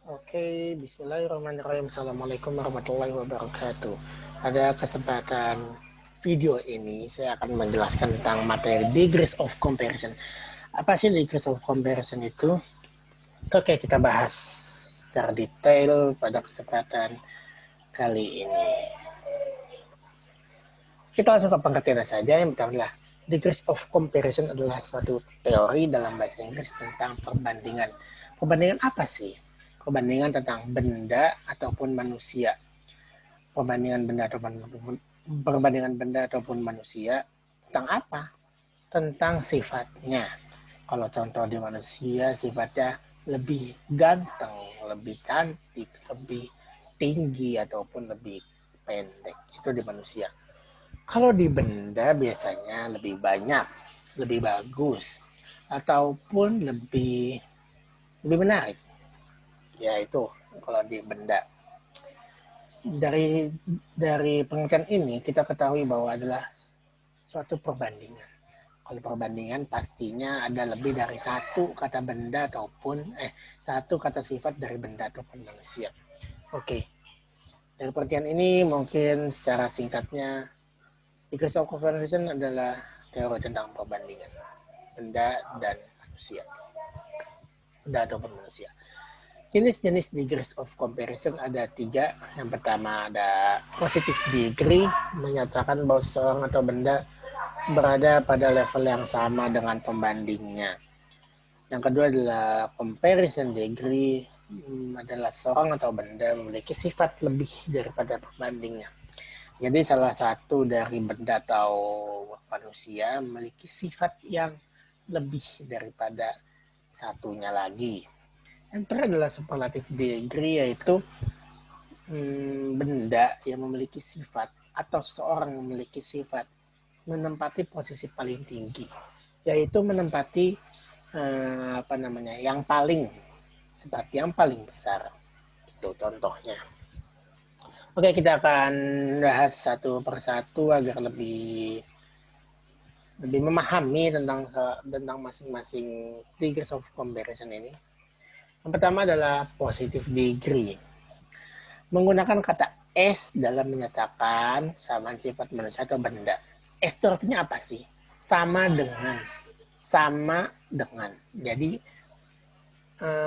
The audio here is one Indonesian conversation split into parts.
Oke, bismillahirrahmanirrahim. Assalamualaikum warahmatullahi wabarakatuh. Pada kesempatan video ini, saya akan menjelaskan tentang materi degrees of comparison. Apa sih degrees of comparison itu? Oke, kita bahas secara detail pada kesempatan kali ini. Kita langsung ke pengertiannya saja. Yang pertama adalah degrees of comparison adalah suatu teori dalam bahasa Inggris tentang perbandingan. Perbandingan apa sih? Perbandingan tentang benda ataupun manusia. Perbandingan benda ataupun manusia tentang apa? Tentang sifatnya. Kalau contoh di manusia sifatnya lebih ganteng, lebih cantik, lebih tinggi ataupun lebih pendek. Itu di manusia. Kalau di benda biasanya lebih banyak, lebih bagus, ataupun lebih menarik. Ya itu kalau di benda. Dari pengertian ini kita ketahui bahwa adalah suatu perbandingan. Kalau perbandingan pastinya ada lebih dari satu kata benda ataupun satu kata sifat dari benda ataupun manusia. Oke. Dari pengertian ini mungkin secara singkatnya degrees of comparison adalah teori tentang perbandingan benda dan manusia. Benda ataupun manusia. Jenis-jenis degrees of comparison ada 3. Yang pertama ada positive degree, menyatakan bahwa seseorang atau benda berada pada level yang sama dengan pembandingnya. Yang kedua adalah comparison degree, adalah seorang atau benda memiliki sifat lebih daripada pembandingnya. Jadi salah satu dari benda atau manusia memiliki sifat yang lebih daripada satunya lagi. Yang terakhir adalah superlative degree, yaitu benda yang memiliki sifat atau seseorang memiliki sifat menempati posisi paling tinggi, yaitu menempati yang paling seperti yang paling besar. Itu contohnya. Oke, kita akan bahas satu persatu agar lebih memahami tentang masing-masing degrees of comparison ini. Yang pertama adalah positive degree. Menggunakan kata S dalam menyatakan samaan sifat manusia atau benda. S itu artinya apa sih? Sama dengan. Sama dengan. Jadi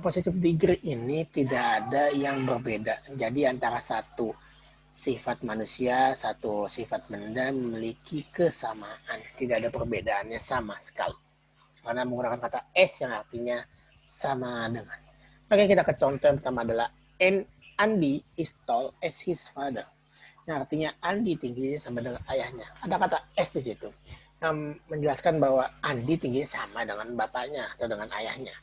positive degree ini tidak ada yang berbeda. Jadi antara satu sifat manusia, satu sifat benda memiliki kesamaan. Tidak ada perbedaannya sama sekali. Karena menggunakan kata S yang artinya sama dengan. Oke, kita ke contoh yang pertama adalah Andy is tall as his father. Yang artinya Andy tingginya sama dengan ayahnya. Ada kata S di situ yang menjelaskan bahwa Andy tingginya sama dengan bapaknya atau dengan ayahnya.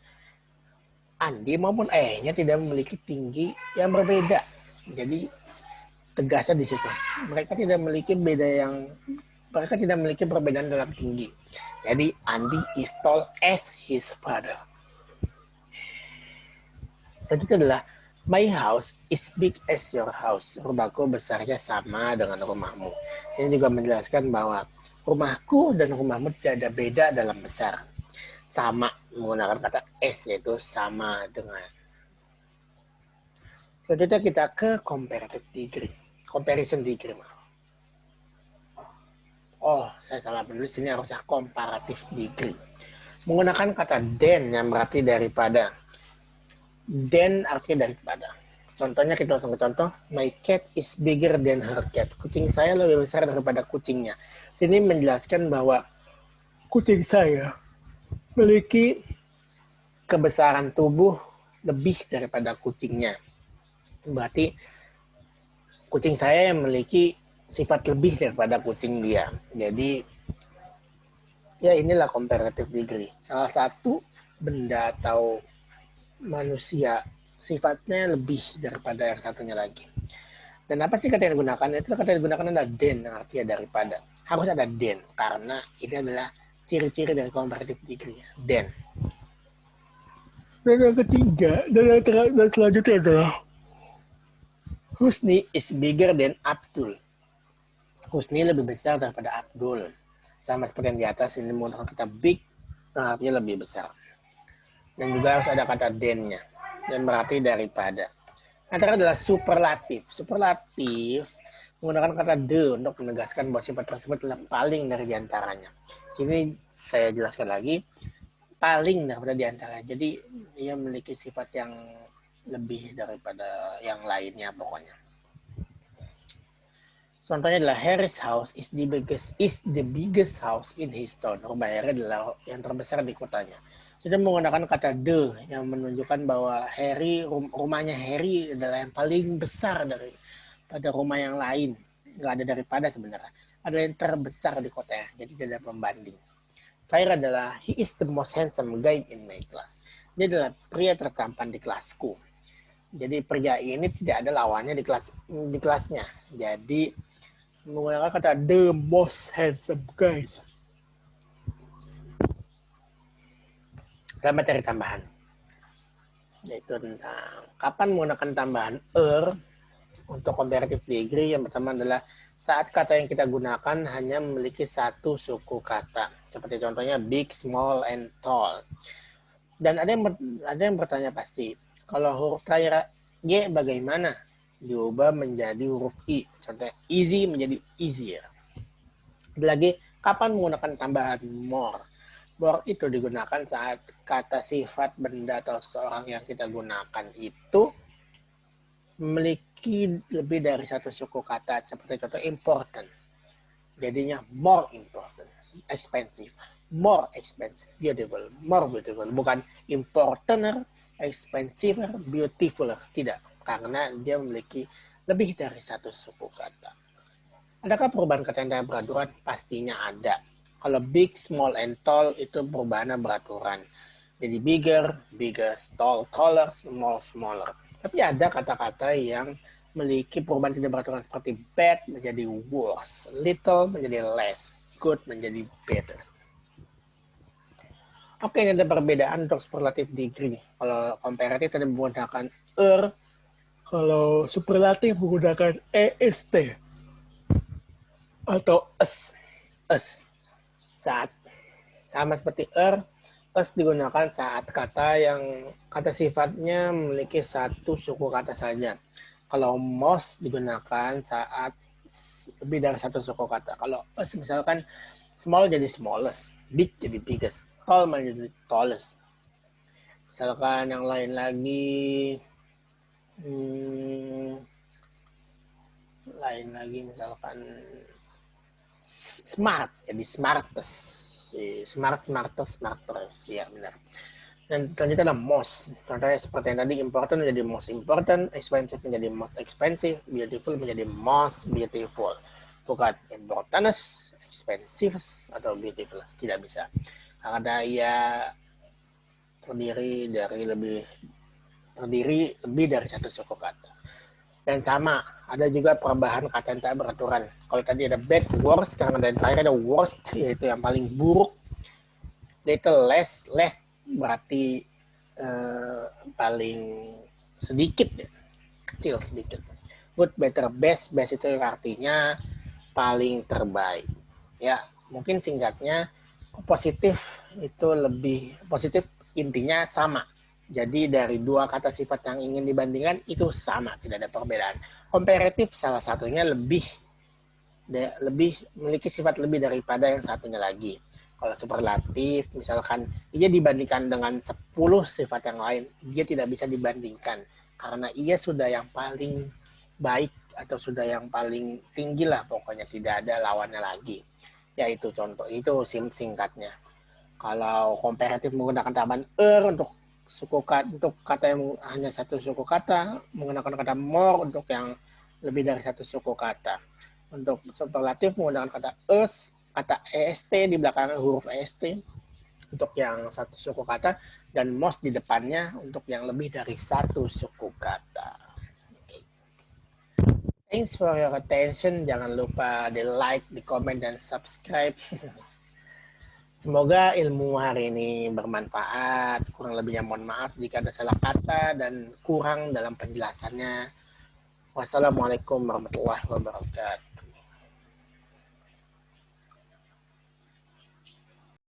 Andy maupun ayahnya tidak memiliki tinggi yang berbeda. Jadi tegasnya di situ. Mereka tidak memiliki perbedaan dalam tinggi. Jadi Andy is tall as his father. Dan itu adalah my house is big as your house. Rumahku besarnya sama dengan rumahmu. Saya juga menjelaskan bahwa rumahku dan rumahmu tidak ada beda dalam besar. Sama menggunakan kata S, yaitu sama dengan. Selanjutnya kita ke comparative degree. Comparison degree. Oh, saya salah menulis. Ini harusnya comparative degree. Menggunakan kata than yang berarti daripada. Than artinya daripada. Contohnya kita langsung ke contoh. My cat is bigger than her cat. Kucing saya lebih besar daripada kucingnya. Sini menjelaskan bahwa kucing saya memiliki kebesaran tubuh lebih daripada kucingnya. Berarti kucing saya yang memiliki sifat lebih daripada kucing dia. Jadi ya inilah comparative degree. Salah satu benda atau manusia sifatnya lebih daripada yang satunya lagi. Dan apa sih kata yang digunakan? Itu kata yang digunakan adalah than, yang artinya daripada. Harus ada than karena ini adalah ciri-ciri dari comparative degree. Than. Dan yang ketiga dan selanjutnya adalah Husni is bigger than Abdul. Husni lebih besar daripada Abdul. Sama seperti yang di atas, ini menggunakan kata big, artinya lebih besar. Dan juga harus ada kata than-nya. yang berarti daripada. Antara adalah superlatif. Superlatif menggunakan kata the untuk menegaskan bahwa sifat tersebut adalah paling dari diantaranya. Sini saya jelaskan lagi, paling daripada diantaranya. Jadi ia memiliki sifat yang lebih daripada yang lainnya pokoknya. Contohnya adalah Harry's house is the biggest house in his town. Rumah Harry adalah yang terbesar di kotanya. Sudah menggunakan kata the yang menunjukkan bahwa rumahnya Harry adalah yang paling besar daripada rumah yang lain. Nggak ada daripada sebenarnya. Adalah yang terbesar di kotanya. Jadi tidak ada pembanding. Terakhir adalah he is the most handsome guy in my class. Dia adalah pria tertampan di kelasku. Jadi pria ini tidak ada lawannya di kelasnya. Jadi menggunakan kata the most handsome guys. Ada materi tambahan, yaitu tentang kapan menggunakan tambahan untuk comparative degree. Yang pertama adalah saat kata yang kita gunakan hanya memiliki satu suku kata, seperti contohnya big, small, and tall. Dan ada yang bertanya pasti, kalau huruf terakhir G bagaimana? Diubah menjadi huruf I. Contohnya easy menjadi easier. Lagi, kapan menggunakan tambahan more? More itu digunakan saat kata sifat benda atau seseorang yang kita gunakan itu memiliki lebih dari satu suku kata. Seperti contoh important. Jadinya more important, expensive, more expensive, beautiful, more beautiful. Bukan important, expensive, beautiful. Tidak. Karena dia memiliki lebih dari satu suku kata. Adakah perubahan kata yang beraturan? Pastinya ada. Kalau big, small, and tall itu perubahan beraturan. Jadi bigger, biggest, tall, taller, small, smaller. Tapi ada kata-kata yang memiliki perubahan tidak beraturan seperti bad menjadi worse, little menjadi less, good menjadi better. Oke, ini ada perbedaan untuk superlative degree. Kalau comparative tadi menggunakan kalau superlatif menggunakan est atau us. Saat sama seperti us digunakan saat kata sifatnya memiliki satu suku kata saja. Kalau most digunakan saat lebih dari satu suku kata. Kalau us misalkan small jadi smallest, big jadi biggest, tall menjadi tallest. Misalkan yang lain lagi misalkan smart jadi smartest, smartest ya benar. Dan selanjutnya ada most. Contohnya seperti yang tadi, important menjadi most important, expensive menjadi most expensive, beautiful menjadi most beautiful. Bukan importantest, expensive atau beautiful, tidak bisa. Karena ia terdiri lebih dari satu suku kata. Dan sama, ada juga perubahan kata yang tak beraturan. Kalau tadi ada bad, worse, sekarang ada yang terakhir ada worst, yaitu yang paling buruk. Little, less berarti paling sedikit, ya. Kecil sedikit. Good, better, best itu artinya paling terbaik. Ya, mungkin singkatnya positif itu lebih positif, intinya sama. Jadi dari dua kata sifat yang ingin dibandingkan itu sama, tidak ada perbedaan. Komparatif salah satunya lebih memiliki sifat lebih daripada yang satunya lagi. Kalau superlatif misalkan ia dibandingkan dengan 10 sifat yang lain, dia tidak bisa dibandingkan karena ia sudah yang paling baik atau sudah yang paling tinggi lah, pokoknya tidak ada lawannya lagi. Yaitu contoh, itu singkatnya. Kalau komparatif menggunakan tambahan untuk kata yang hanya satu suku kata, menggunakan kata more untuk yang lebih dari satu suku kata. Untuk superlatif menggunakan kata kata est di belakang huruf est untuk yang satu suku kata, dan most di depannya untuk yang lebih dari satu suku kata. Okay. Thanks for your attention. Jangan lupa di like, di komen, dan subscribe. Semoga ilmu hari ini bermanfaat. Kurang lebihnya mohon maaf jika ada salah kata dan kurang dalam penjelasannya. Wassalamualaikum warahmatullahi wabarakatuh.